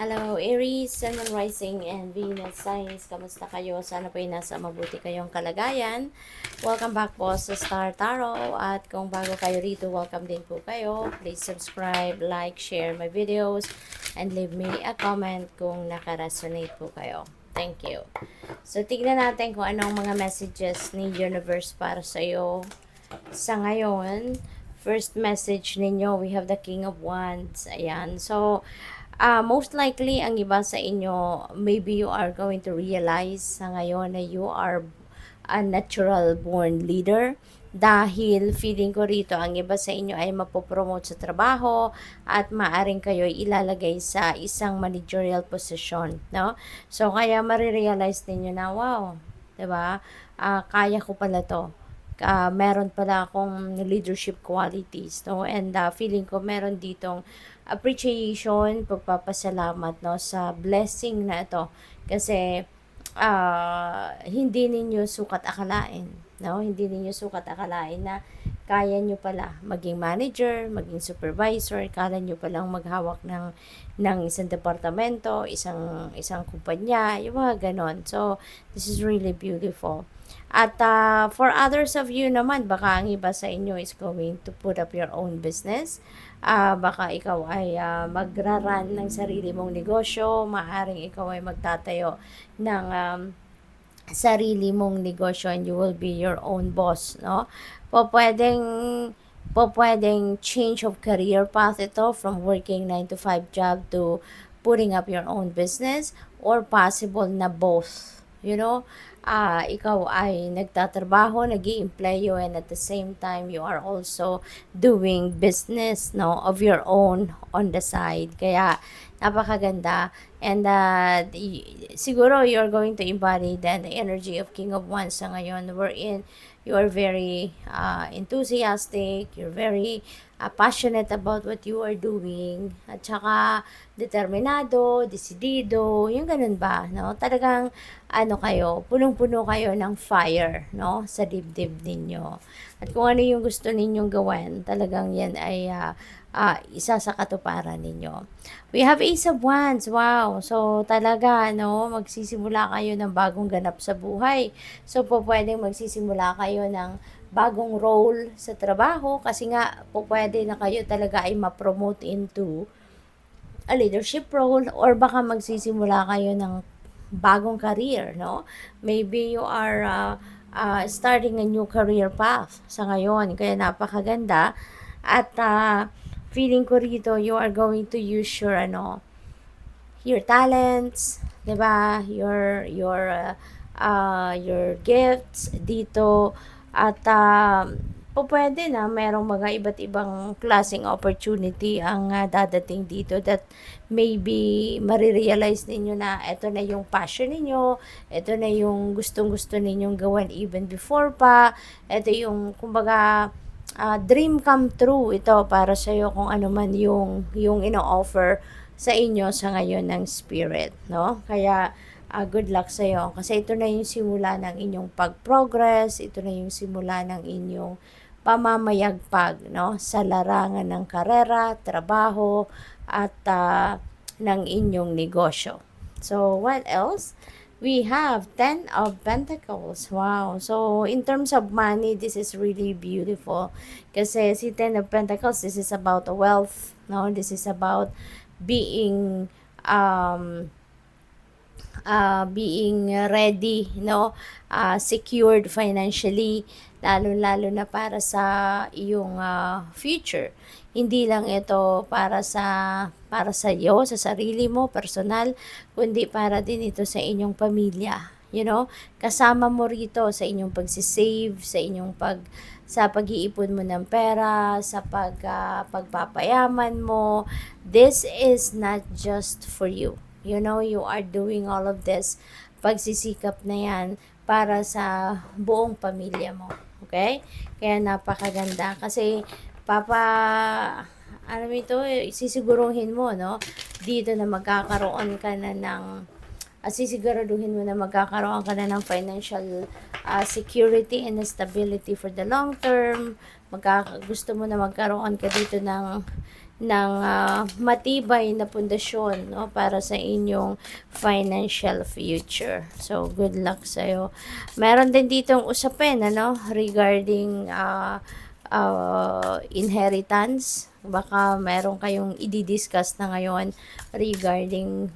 Hello, Aries, Sun, Moon, Rising, and Venus Signs. Kamusta kayo? Sana po ay nasa mabuti kayong kalagayan. Welcome back po sa Star Tarot. At kung bago kayo rito, welcome din po kayo. Please subscribe, like, share my videos, and leave me a comment kung nakaresonate po kayo. Thank you. So, tignan natin kung anong mga messages ni Universe para sa iyo sa ngayon. First message ninyo, we have the King of Wands. Ayan. So, most likely, ang iba sa inyo, maybe you are going to realize sa ngayon na you are a natural born leader. Dahil feeling ko rito, ang iba sa inyo ay mapopromote sa trabaho at maaring kayo ilalagay sa isang managerial position, no? So, kaya marirealize ninyo na, wow, 'di ba? Kaya ko pala to. Meron pala akong leadership qualities, no? And feeling ko meron ditong appreciation, pagpapasalamat, no, sa blessing na ito. Kasi hindi ninyo sukat akalain, no? Hindi ninyo sukat akalain na kaya nyo pala maging manager, maging supervisor, kala nyo palang maghawak ng isang departamento, isang kumpanya, yung mga ganon. So, this is really beautiful. At for others of you naman, baka ang iba sa inyo is going to put up your own business. Baka ikaw ay magra-run ng sarili mong negosyo, maaring ikaw ay magtatayo ng sarili mong negosyo and you will be your own boss, no? Po pwedeng change of career path ito from working 9 to 5 job to putting up your own business, or possible na both, you know. Ikaw ay nagtatrabaho, nag-i-employo, and at the same time you are also doing business, no, of your own on the side. Kaya napakaganda. And siguro you're going to embody then the energy of King of Wands sa ngayon, wherein you are very enthusiastic, you're very passionate about what you are doing, at saka determinado, desidido, yung ganun ba, no? Talagang ano kayo, punong-puno kayo ng fire, no, sa dibdib ninyo. At kung ano yung gusto ninyong gawin, talagang yan ay isa sa katuparan ninyo. We have Ace of Wands. Wow. So, talaga, no, magsisimula kayo ng bagong ganap sa buhay. So, po pwedeng magsisimula kayo ng bagong role sa trabaho kasi nga po pwede na kayo talaga ay ma-promote into a leadership role, or baka magsisimula kayo ng bagong career, no? Maybe you are starting a new career path sa ngayon, kaya napakaganda. At feeling ko rito, you are going to use your talents, 'di ba? Your gifts dito. At po pwede na merong mga iba't ibang klaseng opportunity ang dadating dito, that maybe marirealize ninyo na ito na yung passion ninyo, ito na yung gustong-gusto ninyong gawin even before pa. Ito yung, kumbaga, dream come true ito para sa iyo, kung ano man yung ino-offer sa inyo sa ngayon ng spirit, no? Kaya good luck sa iyo, kasi ito na yung simula ng inyong pag-progress, ito na yung simula ng inyong pamamayagpag, no, sa larangan ng karera, trabaho, at ng inyong negosyo. So, what else? We have 10 of Pentacles. Wow. So, in terms of money, this is really beautiful. Kasi si 10 of Pentacles, this is about wealth, no? This is about being being ready, no, secured financially, lalo-lalo na para sa iyong future. Hindi lang ito para sa iyo, sa sarili mo, personal, kundi para din ito sa inyong pamilya. You know, kasama mo rito sa inyong pagsisave, sa pag-iipon mo ng pera, sa pagpapayaman mo. This is not just for you. You know, you are doing all of this pagsisikap na yan para sa buong pamilya mo. Okay? Kaya napakaganda. Kasi, ano ito, sisiguruhin mo, no? Dito na magkakaroon ka na ng, sisiguraduhin mo na magkakaroon ka na ng financial security and stability for the long term. Gusto mo na magkaroon ka dito ng matibay na pundasyon, no, para sa inyong financial future. So, good luck sa'yo. Meron din ditong usapin, ano, regarding inheritance. Baka meron kayong i-discuss na ngayon regarding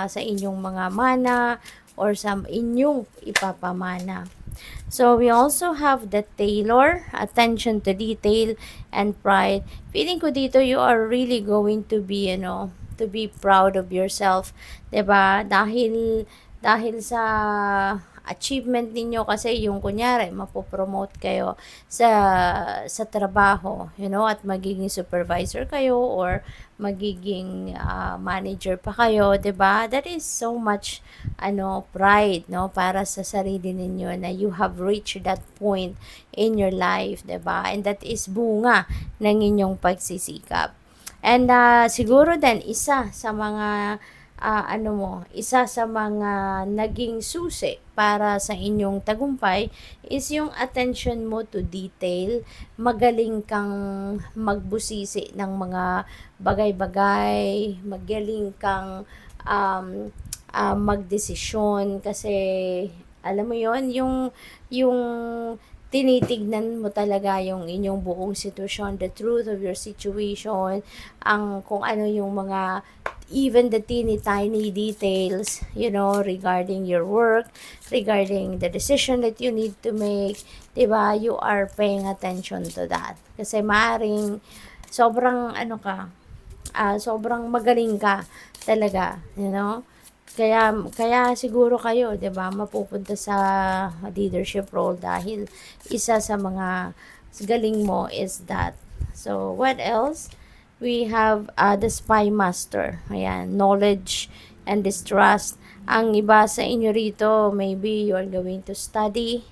sa inyong mga mana or sa inyong ipapamana. So we also have the tailor, attention to detail and pride. Feeling ko dito you are really going to be, to be proud of yourself, 'di ba? Dahil sa achievement ninyo, kasi yung kunyari mapopromote kayo sa trabaho, at magiging supervisor kayo or magiging manager pa kayo, 'di ba? That is so much pride, no, para sa sarili ninyo na you have reached that point in your life, 'di ba? And that is bunga ng inyong pagsisikap. And siguro din isa sa mga naging susi para sa inyong tagumpay is yung attention mo to detail. Magaling kang magbusisi ng mga bagay-bagay, magaling kang magdesisyon, kasi alam mo yon, yung tinitignan mo talaga yung inyong buong sitwasyon, the truth of your situation, kung ano yung mga, even the teeny tiny details, regarding your work, regarding the decision that you need to make, 'di ba? You are paying attention to that. Kasi maaring sobrang sobrang magaling ka talaga, Kaya siguro kayo, 'di ba, mapupunta sa leadership role dahil isa sa mga galing mo is that. So, what else? We have the spy master. Ayan, knowledge and distrust. Ang iba sa inyo rito, maybe you are going to study,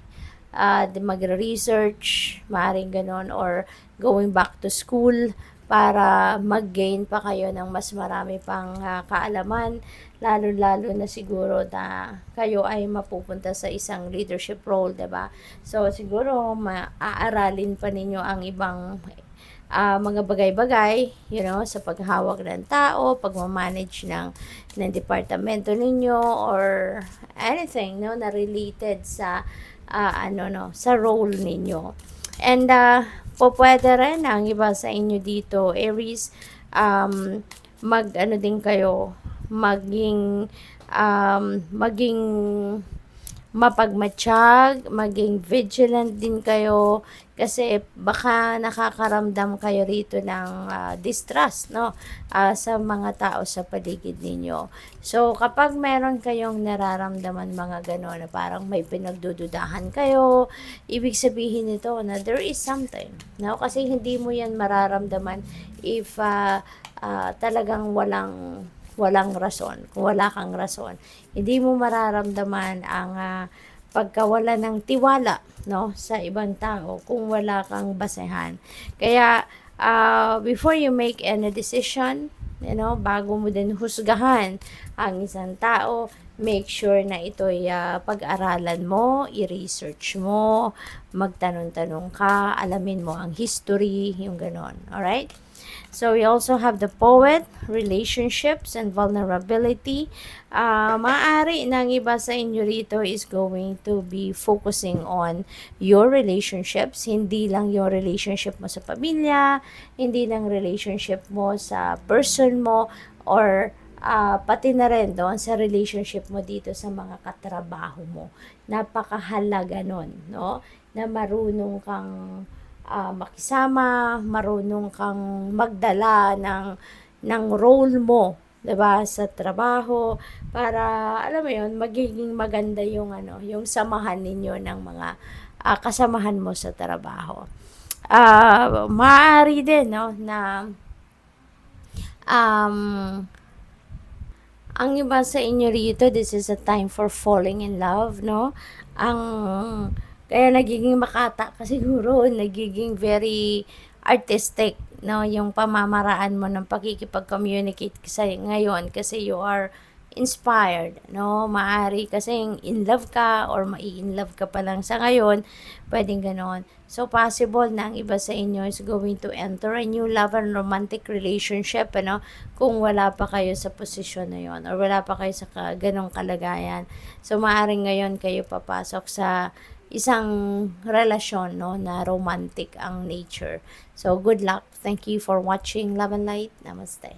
magre-research, maaaring ganon, or going back to school para mag-gain pa kayo ng mas marami pang kaalaman, lalo-lalo na siguro na kayo ay mapupunta sa isang leadership role, 'di ba? So siguro maaaralin pa ninyo ang ibang mga bagay-bagay, sa paghawak ng tao, pagmamanage ng departamento ninyo, or anything, na related sa sa role ninyo. And pwede rin ang iba sa inyo dito, Aries, din kayo, maging mapagmatsyag, maging vigilant din kayo, kasi baka nakakaramdam kayo rito ng distrust, no, sa mga tao sa paligid ninyo. So kapag meron kayong nararamdaman mga gano'n na parang may pinagdududahan kayo, ibig sabihin nito na there is something, no, kasi hindi mo yan mararamdaman if talagang walang rason. Kung wala kang rason, hindi mo mararamdaman ang pagkawala ng tiwala, no, sa ibang tao kung wala kang basehan. Kaya before you make any decision, bago mo din husgahan ang isang tao, make sure na ito'y pag-aralan mo, i-research mo, magtanong-tanong ka, alamin mo ang history, yung ganon. Alright? So we also have the poet, relationships and vulnerability. Maaari ng iba sa inyo rito is going to be focusing on your relationships, hindi lang yung relationship mo sa pamilya, hindi lang relationship mo sa person mo, or pati na rin doon sa relationship mo dito sa mga katrabaho mo. Napakahalaga nun, no? Na marunong kang makisama, marunong kang magdala ng role mo, 'di ba, sa trabaho, para alam mo 'yon, magiging maganda yung yung samahan ninyo ng mga kasamahan mo sa trabaho. Maaari din, no, na ang iba sa inyo rito, this is a time for falling in love, no? Kaya nagiging makata ka siguro, nagiging very artistic, no, yung pamamaraan mo ng pakikipag-communicate ngayon, kasi you are inspired, no? Maaari kasing in love ka or mai-in love ka pa lang sa ngayon, pwedeng ganon. So, possible na ang iba sa inyo is going to enter a new love and romantic relationship, ano, kung wala pa kayo sa posisyon na yon or wala pa kayo sa ganong kalagayan. So, maaaring ngayon kayo papasok sa isang relasyon, no, na romantic ang nature. So, good luck. Thank you for watching Love and Light. Namaste.